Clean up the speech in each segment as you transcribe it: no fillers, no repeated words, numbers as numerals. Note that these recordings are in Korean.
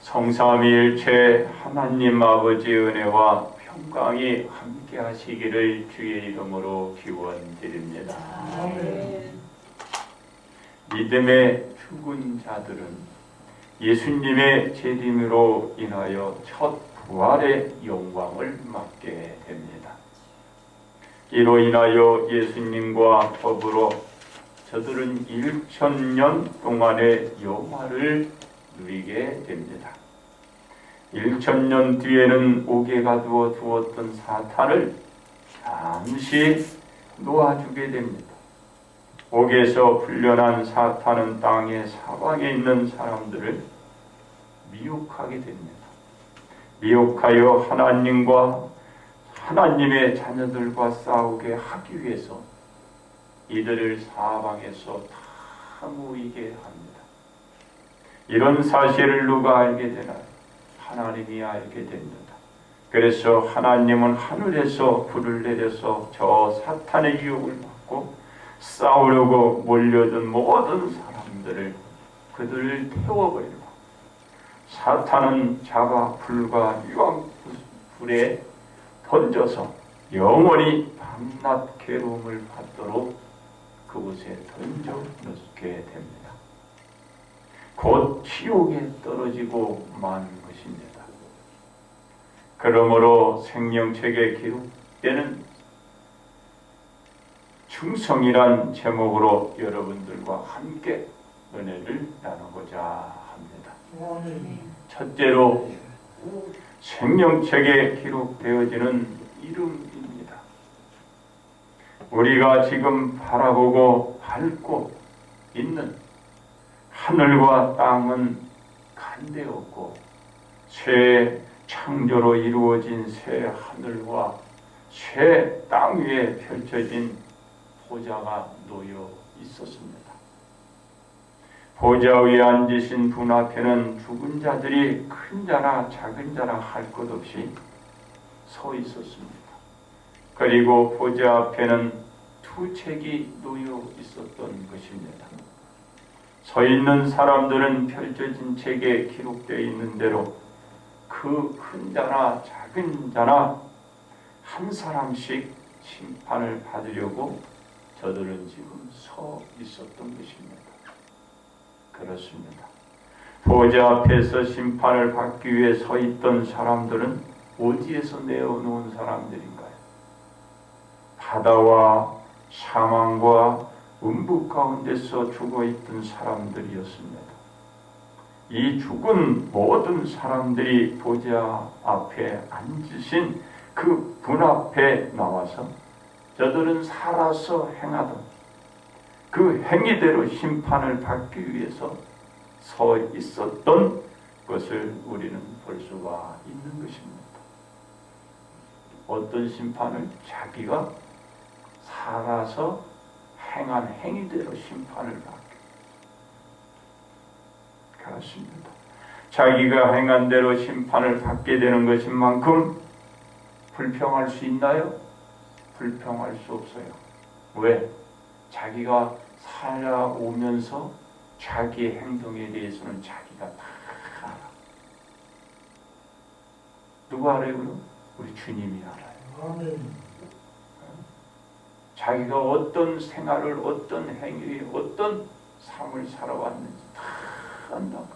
성삼위일체 하나님 아버지의 은혜와 평강이 함께 하시기를 주의 이름으로 기원드립니다. 믿음의 죽은 자들은 예수님의 재림으로 인하여 첫 부활의 영광을 맡게 됩니다. 이로 인하여 예수님과 더불어 저들은 1000년 동안의 영화를 누리게 됩니다. 1000년 뒤에는 옥에 가두어 두었던 사탄을 잠시 놓아주게 됩니다. 옥에서 풀려난 사탄은 땅의 사방에 있는 사람들을 미혹하게 됩니다. 미혹하여 하나님의 자녀들과 싸우게 하기 위해서 이들을 사방에서 다 모이게 합니다. 이런 사실을 누가 알게 되나요? 하나님이 알게 됩니다. 그래서 하나님은 하늘에서 불을 내려서 저 사탄의 유혹을 받고 싸우려고 몰려든 모든 사람들을 그들을 태워버리고 사탄은 잡아 불과 유황불에 던져서 영원히 밤낮 괴로움을 받도록 그곳에 던져 넣게 됩니다. 곧 지옥에 떨어지고 마는 것입니다. 그러므로 생명책에 기록되는 충성이란 제목으로 여러분들과 함께 은혜를 나누고자 합니다. 첫째로 생명책에 기록되어지는 이름입니다. 우리가 지금 바라보고 밟고 있는 하늘과 땅은 간대없고 새 창조로 이루어진 새 하늘과 새 땅 위에 펼쳐진 보좌가 놓여 있었습니다. 보좌 위에 앉으신 분 앞에는 죽은 자들이 큰 자나 작은 자나 할 것 없이 서 있었습니다. 그리고 보좌 앞에는 두 책이 놓여 있었던 것입니다. 서 있는 사람들은 펼쳐진 책에 기록되어 있는 대로 그 큰 자나 작은 자나 한 사람씩 심판을 받으려고 저들은 지금 서 있었던 것입니다. 그렇습니다. 보좌 앞에서 심판을 받기 위해 서 있던 사람들은 어디에서 내어놓은 사람들인가요? 바다와 사망과 음부 가운데서 죽어있던 사람들이었습니다. 이 죽은 모든 사람들이 보좌 앞에 앉으신 그 분 앞에 나와서 저들은 살아서 행하던 그 행위대로 심판을 받기 위해서 서 있었던 것을 우리는 볼 수가 있는 것입니다. 어떤 심판을? 자기가 살아서 행한 행위대로 심판을 받게. 그렇습니다. 자기가 행한 대로 심판을 받게 되는 것인 만큼 불평할 수 있나요? 불평할 수 없어요. 왜? 자기가 살아오면서 자기의 행동에 대해서는 자기가 다 알아. 누가 알아요? 그럼? 우리 주님이 알아요. 자기가 어떤 생활을, 어떤 행위, 어떤 삶을 살아왔는지 다 안다고.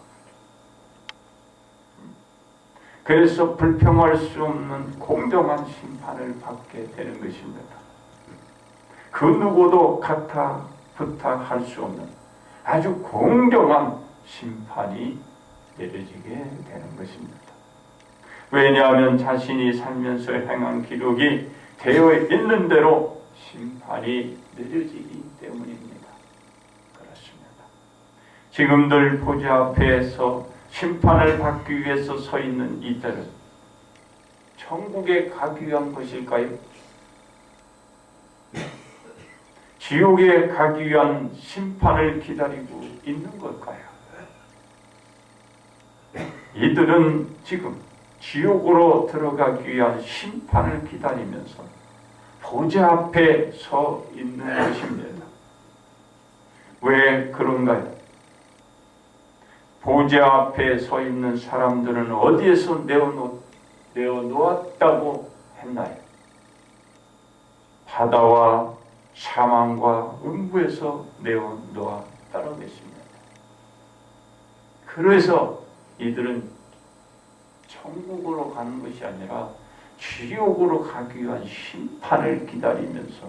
그래서 불평할 수 없는 공정한 심판을 받게 되는 것입니다. 그 누구도 같아 부탁할 수 없는 아주 공정한 심판이 내려지게 되는 것입니다. 왜냐하면 자신이 살면서 행한 기록이 되어 있는 대로 심판이 내려지기 때문입니다. 그렇습니다. 지금들 보좌 앞에서 심판을 받기 위해서 서 있는 이들은 천국에 가기 위한 것일까요? 지옥에 가기 위한 심판을 기다리고 있는 걸까요? 이들은 지금 지옥으로 들어가기 위한 심판을 기다리면서 보좌 앞에 서 있는 것입니다. 왜 그런가요? 보좌 앞에 서 있는 사람들은 어디에서 내어놓았다고 했나요? 바다와 사망과 음부에서 내어놓았다는 것입니다. 그래서 이들은 천국으로 가는 것이 아니라 지옥으로 가기 위한 심판을 기다리면서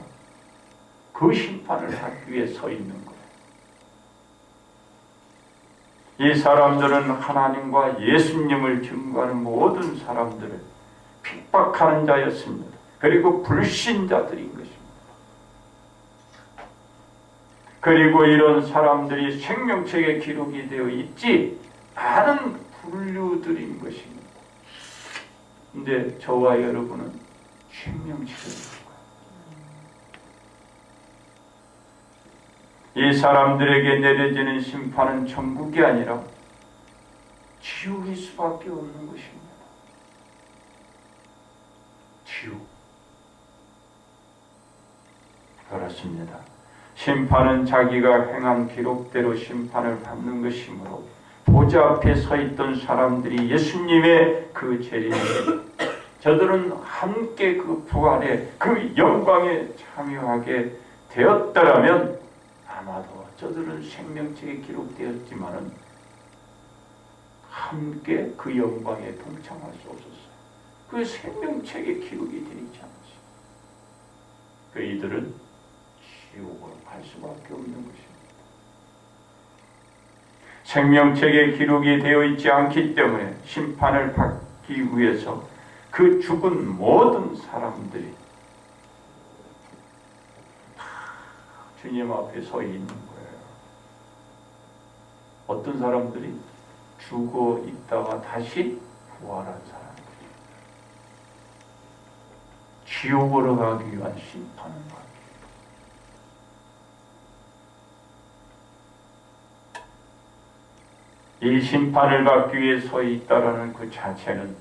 그 심판을 받기 위해 서 있는 거예요. 이 사람들은 하나님과 예수님을 증거하는 모든 사람들을 핍박하는 자였습니다. 그리고 불신자들인 것입니다. 그리고 이런 사람들이 생명책에 기록이 되어 있지 않은 분류들인 것입니다. 근데 저와 여러분은 생명책에 이 사람들에게 내려지는 심판은 천국이 아니라 지옥일 수밖에 없는 것입니다. 지옥. 그렇습니다. 심판은 자기가 행한 기록대로 심판을 받는 것이므로 보좌 앞에 서 있던 사람들이 예수님의 그 재림에 저들은 함께 그 부활의 그 영광에 참여하게 되었더라면 아마도 저들은 생명책에 기록되었지만은 함께 그 영광에 동참할 수 없었어요. 그 생명책에 기록이 되어 있지 않았어요. 그 이들은 지옥으로 갈 수밖에 없는 것입니다. 생명책에 기록이 되어 있지 않기 때문에 심판을 받기 위해서 그 죽은 모든 사람들이 주님 앞에 서 있는 거예요. 어떤 사람들이 죽어 있다가 다시 부활한 사람들이 지옥으로 가기 위한 심판을 받기. 이 심판을 받기 위해 서 있다라는 그 자체는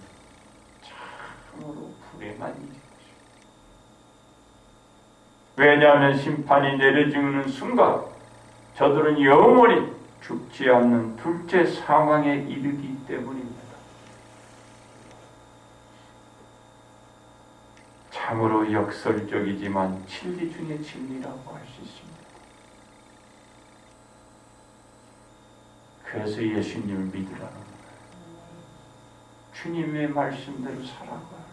참으로 불행한 일입니다. 왜냐하면 심판이 내려지는 순간 저들은 영원히 죽지 않는 둘째 상황에 이르기 때문입니다. 참으로 역설적이지만 진리 중의 진리라고 할 수 있습니다. 그래서 예수님을 믿으라는 거예요. 주님의 말씀대로 살아가라.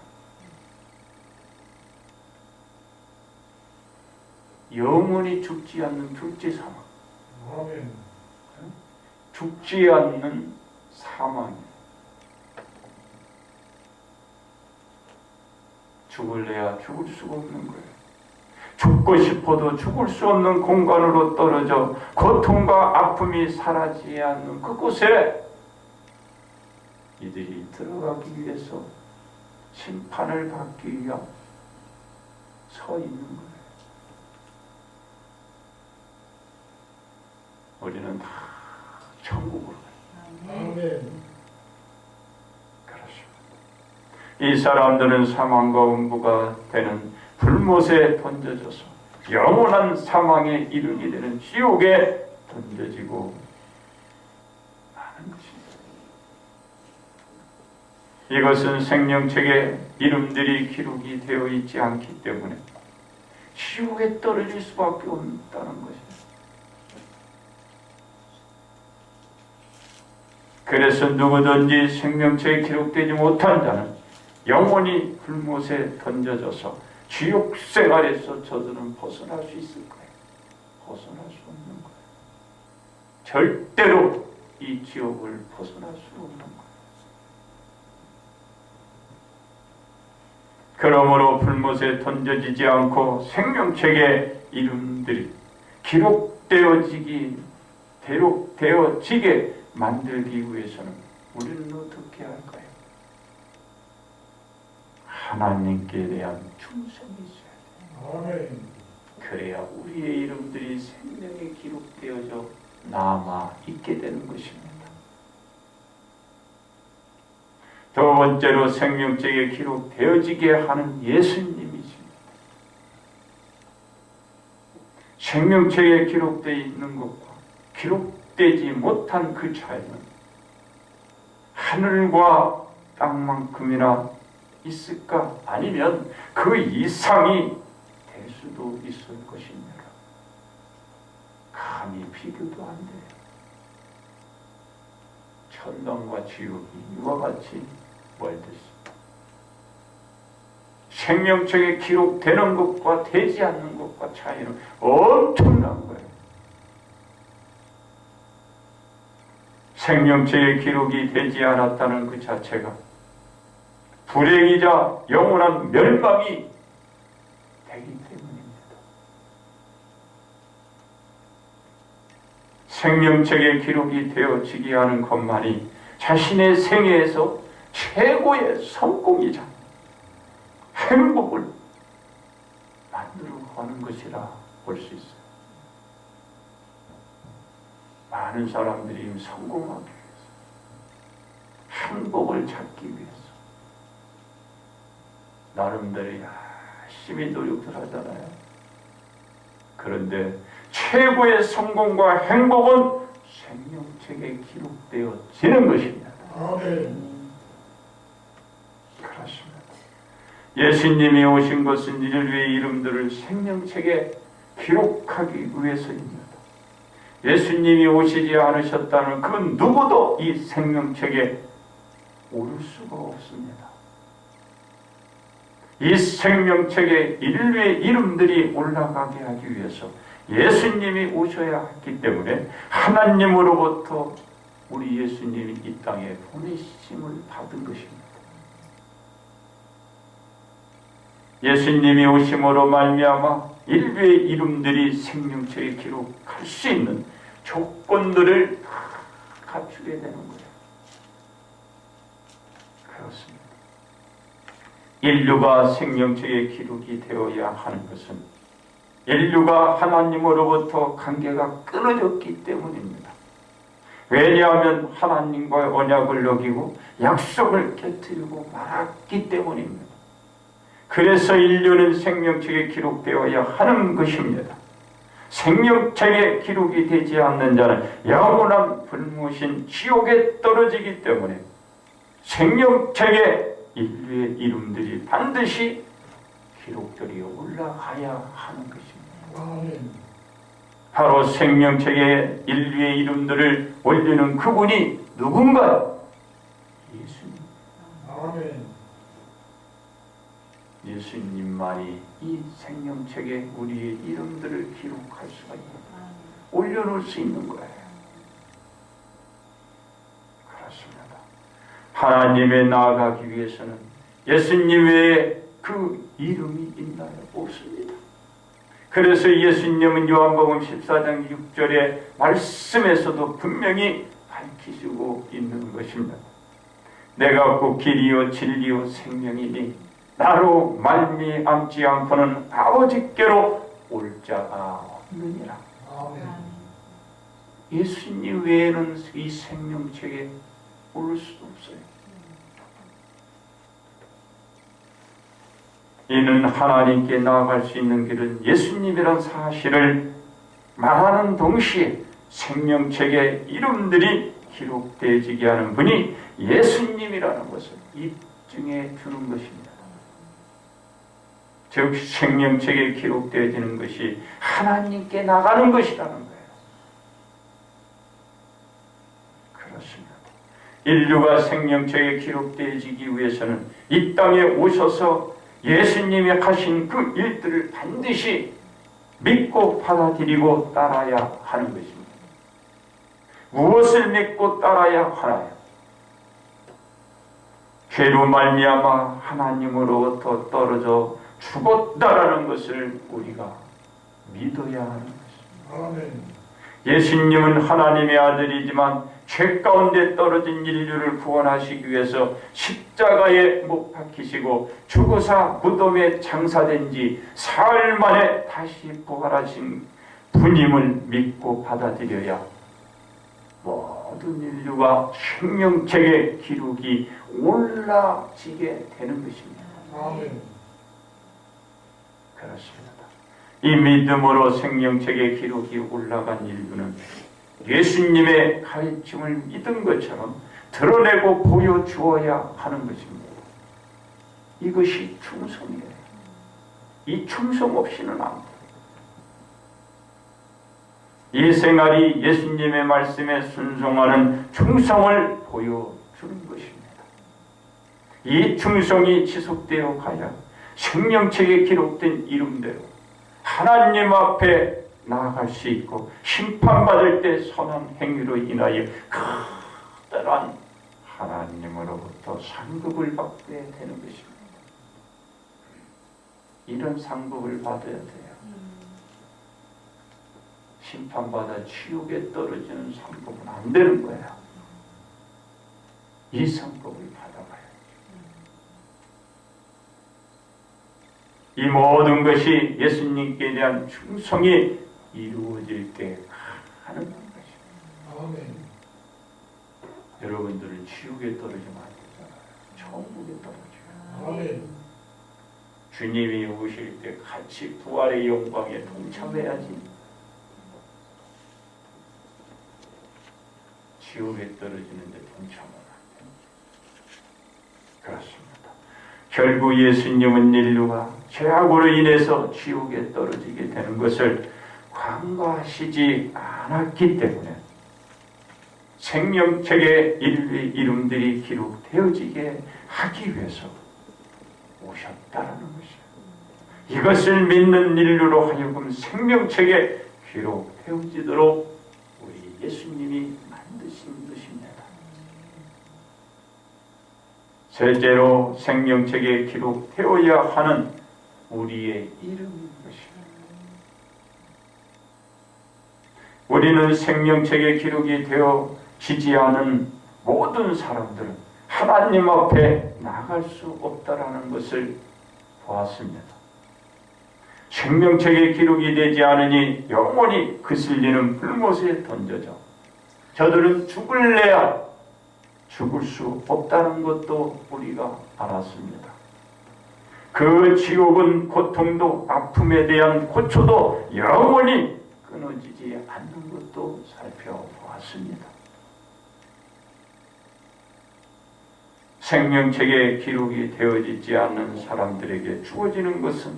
영원히 죽지 않는 둘째 사망. 아멘. 죽지 않는 사망. 죽을래야 죽을 수가 없는 거예요. 죽고 싶어도 죽을 수 없는 공간으로 떨어져 고통과 아픔이 사라지지 않는 그곳에 이들이 들어가기 위해서 심판을 받기 위해 서 있는 거예요. 우리는 다 천국으로 가요. 아멘. 그렇습니다. 이 사람들은 사망과 음부가 되는 불못에 던져져서 영원한 사망에 이르게 되는 지옥에 던져지고 마는 것입니다. 이것은 생명책에 이름들이 기록이 되어 있지 않기 때문에 지옥에 떨어질 수밖에 없다는 것입니다. 그래서 누구든지 생명책에 기록되지 못한 자는 영원히 불못에 던져져서 지옥 생활에서 저들은 벗어날 수 있을 거예요. 벗어날 수 없는 거예요. 절대로 이 지옥을 벗어날 수 없는 거예요. 그러므로 불못에 던져지지 않고 생명책의 이름들이 기록되어지게 만들기 위해서는 우리는 어떻게 할까요? 하나님께 대한 충성이 있어야 돼요. 그래야 우리의 이름들이 생명에 기록되어져 남아 있게 되는 것입니다. 두 번째로 생명책에 기록되어지게 하는 예수님이십니다. 생명책에 기록되어 있는 것과 기록되지 못한 그 차이는 하늘과 땅만큼이나 있을까? 아니면 그 이상이 될 수도 있을 것입니다. 감히 비교도 안 돼요. 천당과 지옥이 이와 같이 멀듯이 생명책에 기록되는 것과 되지 않는 것과 차이는 엄청난 거예요. 생명책에 기록이 되지 않았다는 그 자체가 불행이자 영원한 멸망이 되기 때문입니다. 생명책에 기록이 되어지게 하는 것만이 자신의 생애에서 최고의 성공이자 행복을 만들어 가는 것이라 볼 수 있어요. 많은 사람들이 성공하기 위해서, 행복을 찾기 위해서 나름대로 열심히 노력을 하잖아요. 그런데 최고의 성공과 행복은 생명책에 기록되어지는 것입니다. 그렇습니다. 예수님이 오신 것은 인류의 이름들을 생명책에 기록하기 위해서입니다. 예수님이 오시지 않으셨다면 그 누구도 이 생명책에 오를 수가 없습니다. 이 생명책에 인류의 이름들이 올라가게 하기 위해서 예수님이 오셔야 했기 때문에 하나님으로부터 우리 예수님이 이 땅에 보내심을 받은 것입니다. 예수님이 오심으로 말미암아 인류의 이름들이 생명책에 기록할 수 있는 조건들을 갖추게 되는 거예요. 그렇습니다. 인류가 생명책에 기록이 되어야 하는 것은 인류가 하나님으로부터 관계가 끊어졌기 때문입니다. 왜냐하면 하나님과의 언약을 어기고 약속을 깨뜨리고 말았기 때문입니다. 그래서 인류는 생명책에 기록되어야 하는 것입니다. 생명책에 기록이 되지 않는 자는 영원한 불무신 지옥에 떨어지기 때문에 생명책에 인류의 이름들이 반드시 기록들이 올라가야 하는 것입니다. 바로 생명책에 인류의 이름들을 올리는 그분이 누군가요? 예수님. 예수님만이 이 생명책에 우리의 이름들을 기록할 수가 있다. 올려놓을 수 있는 거예요. 그렇습니다. 하나님에 나아가기 위해서는 예수님 외에 그 이름이 있나요? 없습니다. 그래서 예수님은 요한복음 14장 6절의 말씀에서도 분명히 밝히시고 있는 것입니다. 내가 곧 길이요 진리요 생명이니 나로 말미암지 않고는 아버지께로 올 자가 없느니라. 예수님 외에는 이 생명책에 오를 수도 없어요. 이는 하나님께 나아갈 수 있는 길은 예수님이란 사실을 말하는 동시에 생명책에 이름들이 기록되어지게 하는 분이 예수님이라는 것을 입증해 주는 것입니다. 즉 생명책에 기록되어지는 것이 하나님께 나가는 것이라는 거예요. 그렇습니다. 인류가 생명책에 기록되어지기 위해서는 이 땅에 오셔서 예수님이 하신 그 일들을 반드시 믿고 받아들이고 따라야 하는 것입니다. 무엇을 믿고 따라야 하나요? 죄로 말미암아 하나님으로부터 떨어져 죽었다라는 것을 우리가 믿어야 하는 것입니다. 예수님은 하나님의 아들이지만 죄 가운데 떨어진 인류를 구원하시기 위해서 십자가에 못 박히시고 죽으사 무덤에 장사된 지 사흘 만에 다시 부활하신 분임을 믿고 받아들여야 모든 인류가 생명책의 기록이 올라지게 되는 것입니다. 그렇습니다. 이 믿음으로 생명책의 기록이 올라간 인류는 예수님의 가르침을 믿은 것처럼 드러내고 보여주어야 하는 것입니다. 이것이 충성이에요. 이 충성 없이는 안 돼요. 이 생활이 예수님의 말씀에 순종하는 충성을 보여주는 것입니다. 이 충성이 지속되어 가야 생명책에 기록된 이름대로 하나님 앞에 나아갈 수 있고 심판받을 때 선한 행위로 인하여 커다란 하나님으로부터 상급을 받게 되는 것입니다. 이런 상급을 받아야 돼요. 심판받아 지옥에 떨어지는 상급은 안 되는 거예요. 이 상급을 받아가야 돼요. 이 모든 것이 예수님께 대한 충성이 이루어질 때 하는 것입니다. 아멘. 여러분들은 지옥에 떨어지면 안 되잖아요. 천국에 떨어져요. 아멘. 주님이 오실 때 같이 부활의 영광에 동참해야지. 지옥에 떨어지는데 동참은 안 됩니다. 그렇습니다. 결국 예수님은 인류가 죄악으로 인해서 지옥에 떨어지게 되는 것을 간과하시지 않았기 때문에 생명책에 인류의 이름들이 기록되어지게 하기 위해서 오셨다라는 것이에요. 이것을 믿는 인류로 하여금 생명책에 기록되어지도록 우리 예수님이 만드신 것입니다. 셋째로 생명책에 기록되어야 하는 우리의 이름인 것입니다. 우리는 생명책에 기록이 되어지지 않은 모든 사람들은 하나님 앞에 나갈 수 없다라는 것을 보았습니다. 생명책에 기록이 되지 않으니 영원히 그슬리는 불못에 던져져 저들은 죽을래야 죽을 수 없다는 것도 우리가 알았습니다. 그 지옥은 고통도 아픔에 대한 고초도 영원히 끊어지지 않는 것도 살펴보았습니다. 생명책에 기록이 되어지지 않는 사람들에게 주어지는 것은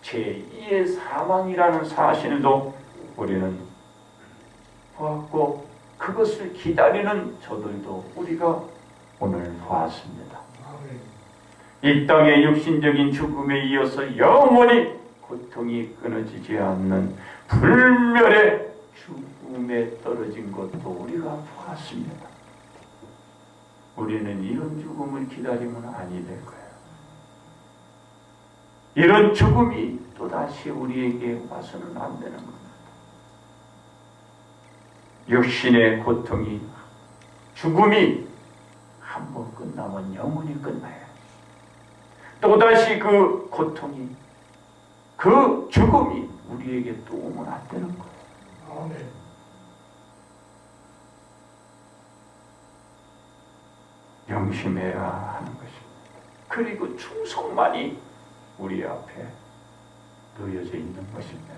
제2의 사망이라는 사실도 우리는 보았고 그것을 기다리는 저들도 우리가 오늘 보았습니다. 이 땅의 육신적인 죽음에 이어서 영원히 고통이 끊어지지 않는 불멸의 죽음에 떨어진 것도 우리가 보았습니다. 우리는 이런 죽음을 기다리면 아니 될 거예요. 이런 죽음이 또다시 우리에게 와서는 안 되는 겁니다. 육신의 고통이 죽음이 한 번 끝나면 영원히 끝나요. 또다시 그 고통이 그 죽음이 우리에게 또 오면 안 되는 거예요. 아멘. 명심해야 하는 것입니다. 그리고 충성만이 우리 앞에 놓여져 있는 것입니다.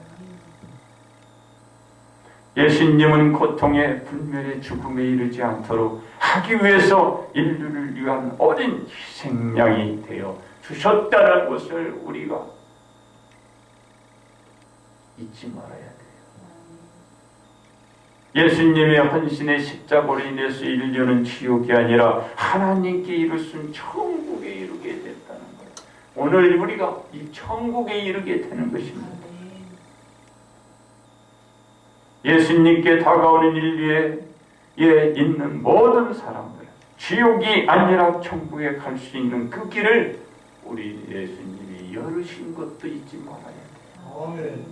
예수님은 고통의 불멸의 죽음에 이르지 않도록 하기 위해서 인류를 위한 어린 희생양이 되어 주셨다는 것을 우리가 잊지 말아야 돼요. 예수님의 헌신의 십자가로 인해서 인류는 지옥이 아니라 하나님께 이르신 천국에 이르게 됐다는 거예요. 오늘 우리가 이 천국에 이르게 되는 것입니다. 예수님께 다가오는 인류에 있는 모든 사람들 지옥이 아니라 천국에 갈 수 있는 그 길을 우리 예수님이 열으신 것도 잊지 말아야 돼요. 아멘.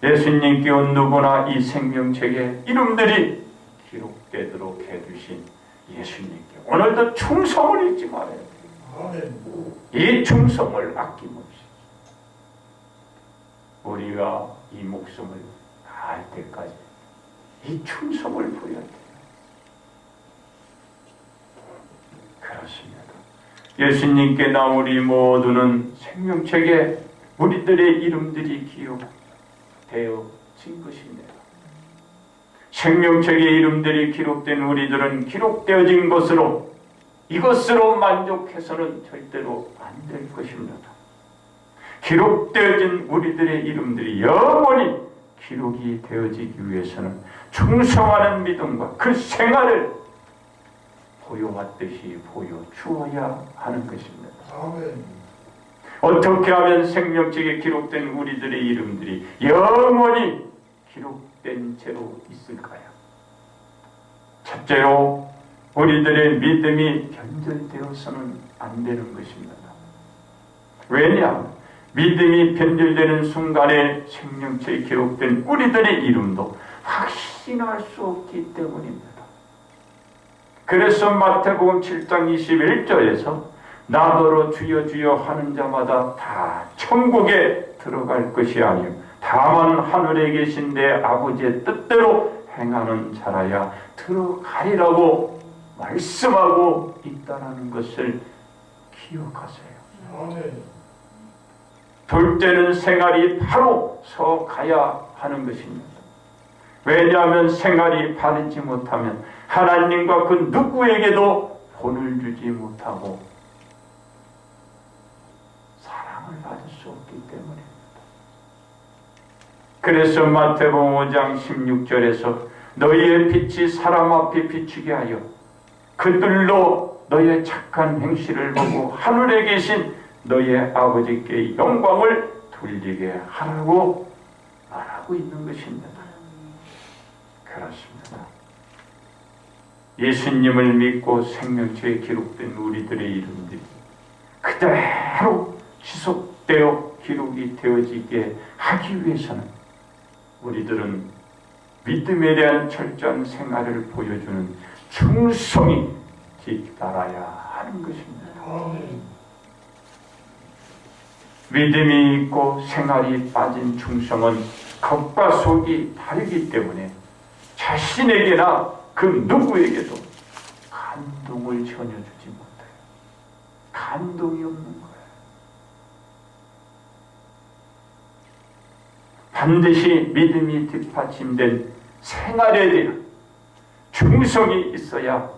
예수님께 온 누구나 이 생명책에 이름들이 기록되도록 해주신 예수님께 오늘도 충성을 잊지 말아야 돼요. 아멘. 이 충성을 아낌없이 우리가 이 목숨을 다할 때까지 이 충성을 보여야 돼요. 그렇습니다. 예수님께 나 우리 모두는 생명책에 우리들의 이름들이 기록되어진 것입니다. 생명책의 이름들이 기록된 우리들은 기록되어진 것으로 이것으로 만족해서는 절대로 안 될 것입니다. 기록되어진 우리들의 이름들이 영원히 기록이 되어지기 위해서는 충성하는 믿음과 그 생활을 보여왔듯이 보여주어야 하는 것입니다. 어떻게 하면 생명책에 기록된 우리들의 이름들이 영원히 기록된 채로 있을까요? 첫째로 우리들의 믿음이 변절되어서는 안 되는 것입니다. 왜냐? 믿음이 변절되는 순간에 생명책에 기록된 우리들의 이름도 확신할 수 없기 때문입니다. 그래서 마태복음 7장 21절에서 나더러 주여 주여 하는 자마다 다 천국에 들어갈 것이 아니요 다만 하늘에 계신 내 아버지의 뜻대로 행하는 자라야 들어가리라고 말씀하고 있다는 것을 기억하세요. 둘째는 생활이 바로 서 가야 하는 것입니다. 왜냐하면 생활이 바르지 못하면 하나님과 그 누구에게도 본을 주지 못하고 사랑을 받을 수 없기 때문입니다. 그래서 마태복음 5장 16절에서 너희의 빛이 사람 앞에 비추게 하여 그들로 너희의 착한 행실을 보고 하늘에 계신 너희의 아버지께 영광을 돌리게 하라고 말하고 있는 것입니다. 그렇습니다. 예수님을 믿고 생명책에 기록된 우리들의 이름들이 그대로 지속되어 기록이 되어지게 하기 위해서는 우리들은 믿음에 대한 철저한 생활을 보여주는 충성이 뒤따라야 하는 것입니다. 믿음이 있고 생활이 빠진 충성은 겉과 속이 다르기 때문에 자신에게나 그 누구에게도 감동을 전혀 주지 못해요. 감동이 없는 거예요. 반드시 믿음이 뒷받침된 생활에 대한 충성이 있어야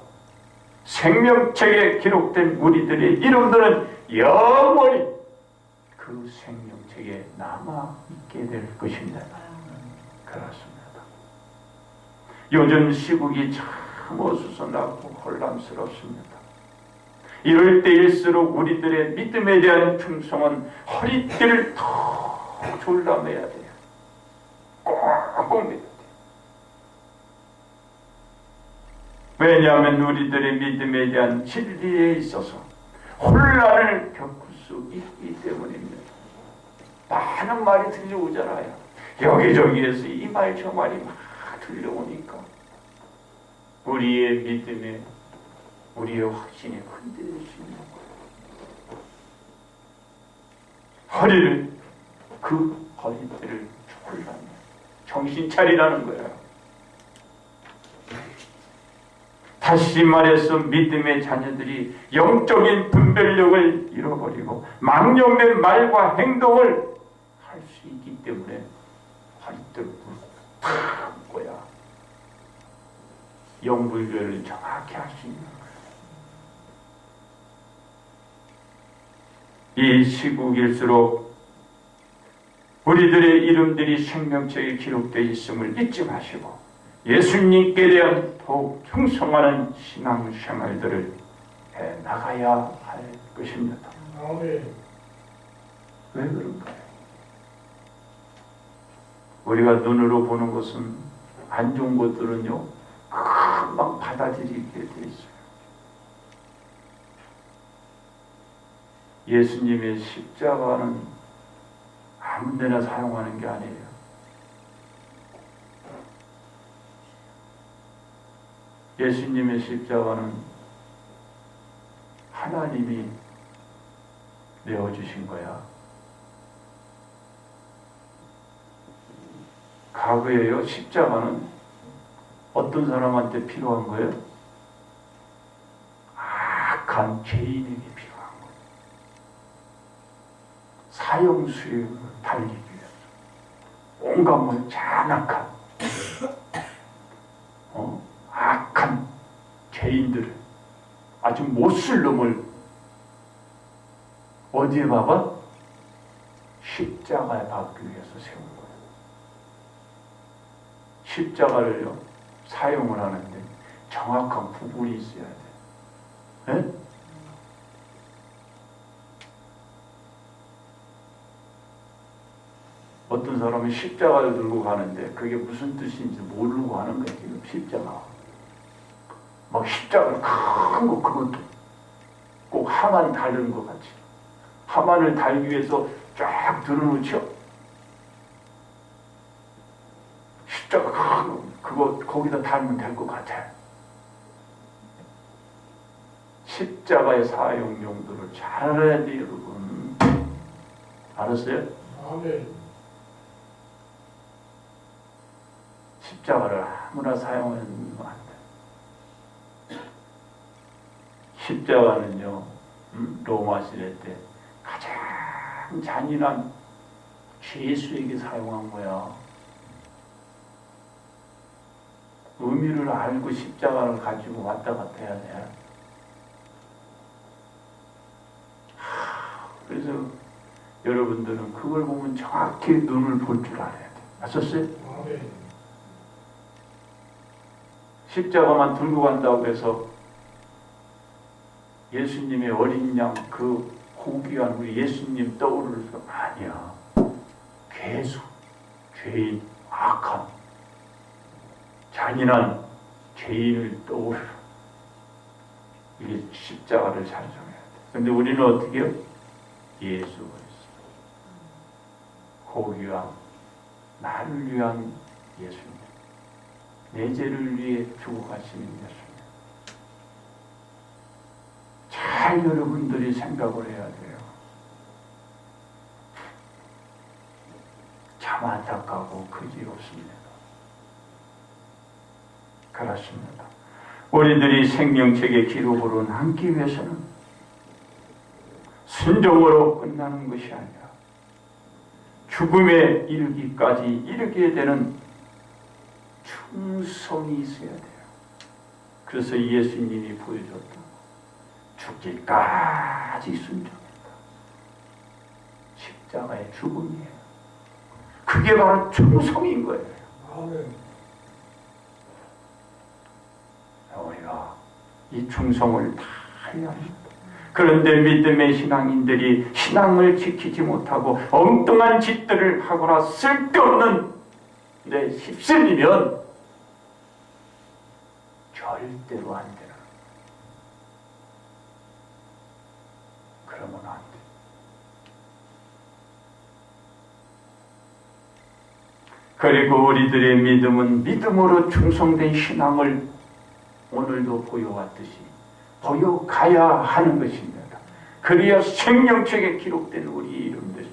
생명책에 기록된 우리들의 이름들은 영원히 그 생명책에 남아있게 될 것입니다. 그렇습니다. 요즘 시국이 참 어수선하고 혼란스럽습니다. 이럴 때일수록 우리들의 믿음에 대한 충성은 허리띠를 더 졸라매야 돼요. 꼭 매야 돼요. 왜냐하면 우리들의 믿음에 대한 진리에 있어서 혼란을 겪을 수 있기 때문입니다. 많은 말이 들려오잖아요. 여기저기에서 이 말 저 말이 막 들려오니까 우리의 믿음에 우리의 확신이 흔들릴 수 있는 거예요. 그 허리띠를 졸라매 정신 차리라는 거예요. 다시 말해서 믿음의 자녀들이 영적인 분별력을 잃어버리고 망령된 말과 행동을 할 수 있기 때문에 허리띠를 탁 묶어야 영분별을 정확히 할 수 있는 거예요. 이 시국일수록 우리들의 이름들이 생명책에 기록되어 있음을 잊지 마시고 예수님께 대한 더욱 충성하는 신앙생활들을 해나가야 할 것입니다. 왜 그런가요? 우리가 눈으로 보는 것은 안 좋은 것들은요 금방 받아들이게 돼 있어요. 예수님의 십자가는 아무 데나 사용하는 게 아니에요. 예수님의 십자가는 하나님이 내어주신 거야. 과거에요, 십자가는 어떤 사람한테 필요한 거예요? 악한 죄인에게 필요한 거예요. 사형수임을 달리기 위해서 온갖 뭐 잔악한 아주 못쓸 놈을 어디에 박아? 십자가에 박기 위해서 세운 거예요. 십자가를요 사용을 하는데 정확한 구분이 있어야 돼요. 네? 어떤 사람은 십자가를 들고 가는데 그게 무슨 뜻인지 모르고 하는 거예요. 지금 십자가 막 십자가를 큰 거 그것도 꼭 하만 달는 것 같이 하만을 달기 위해서 쫙 들어놓죠. 십자가 큰 거 그거 거기다 달면 될 것 같아. 십자가의 사용 용도를 잘 알아야 돼요, 여러분. 알았어요? 아멘. 십자가를 아무나 사용하면 안 돼. 십자가는요, 로마 시대 때 가장 잔인한 죄수에게 사용한 거야. 의미를 알고 십자가를 가지고 왔다 갔다 해야 돼. 그래서 여러분들은 그걸 보면 정확히 눈을 볼 줄 알아야 돼. 아셨어요? 아멘. 십자가만 들고 간다고 해서 예수님의 어린 양 그 고귀한 우리 예수님 떠오를 수 아니야. 괴수, 죄인, 악한, 잔인한 죄인을 떠올려. 이게 십자가를 잘 정해야 돼. 근데 우리는 어떻게 해요? 예수 그리스도. 고귀한, 나를 위한 예수님. 내 죄를 위해 죽어가시는 예수님. 잘 여러분들이 생각을 해야 돼요. 참 안타까고 그지없습니다. 그렇습니다. 우리들이 생명책의 기록으로 남기 위해서는 순종으로 끝나는 것이 아니라 죽음에 이르기까지 이르게 되는 충성이 있어야 돼요. 그래서 예수님이 보여줬던 죽기까지 순종했다. 십자가의 죽음이에요. 그게 바로 충성인 거예요. 아멘. 우리가 이 충성을 다 해야 합니다. 그런데 믿음의 신앙인들이 신앙을 지키지 못하고 엉뚱한 짓들을 하거나 쓸데없는 휩쓸리면 절대로 안 되는. 그러면 안 돼. 그리고 우리들의 믿음은 믿음으로 충성된 신앙을 오늘도 보여왔듯이 보여가야 하는 것입니다. 그래야 생명책에 기록된 우리 이름들이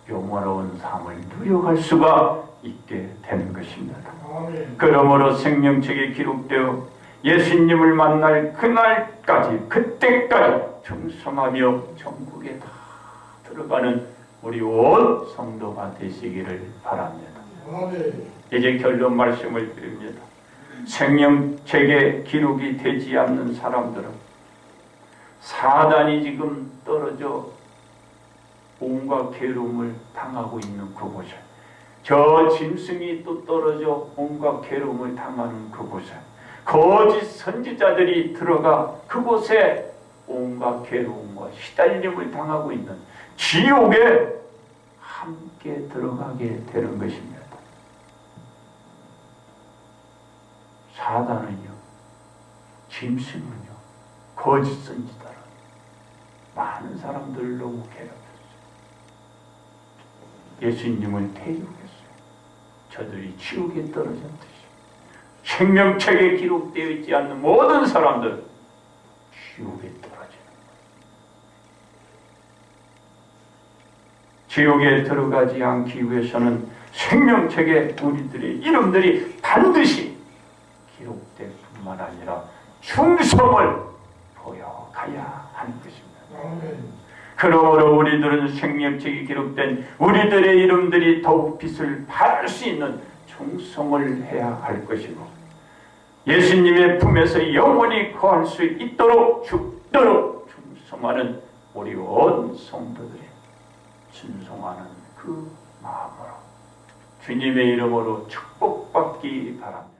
영원한 삶을 누려갈 수가 있게 되는 것입니다. 아멘. 그러므로 생명책에 기록되어 예수님을 만날 그날까지 그때까지 충성하며 천국에 다 들어가는 우리 온 성도가 되시기를 바랍니다. 아멘. 이제 결론 말씀을 드립니다. 생명책에 기록이 되지 않는 사람들은 사단이 지금 떨어져 온갖 괴로움을 당하고 있는 그곳에, 저 짐승이 또 떨어져 온갖 괴로움을 당하는 그곳에, 거짓 선지자들이 들어가 그곳에 온갖 괴로움과 시달림을 당하고 있는 지옥에 함께 들어가게 되는 것입니다. 사단은요, 짐승은요, 거짓 선지자는 많은 사람들을 너무 괴롭혔어요. 예수님을 대적했어요. 저들이 지옥에 떨어졌듯이 생명책에 기록되어 있지 않는 모든 사람들 지옥에 떨어지는 거예요. 지옥에 들어가지 않기 위해서는 생명책에 우리들의 이름들이 반드시 기록될 뿐만 아니라 충성을 보여가야 하는 것입니다. 아멘. 그러므로 우리들은 생명책에 기록된 우리들의 이름들이 더욱 빛을 발할 수 있는 충성을 해야 할 것이고, 예수님의 품에서 영원히 거할 수 있도록 죽도록 충성하는 우리 온 성도들이 순종하는 그 마음으로 주님의 이름으로 축복받기 바랍니다.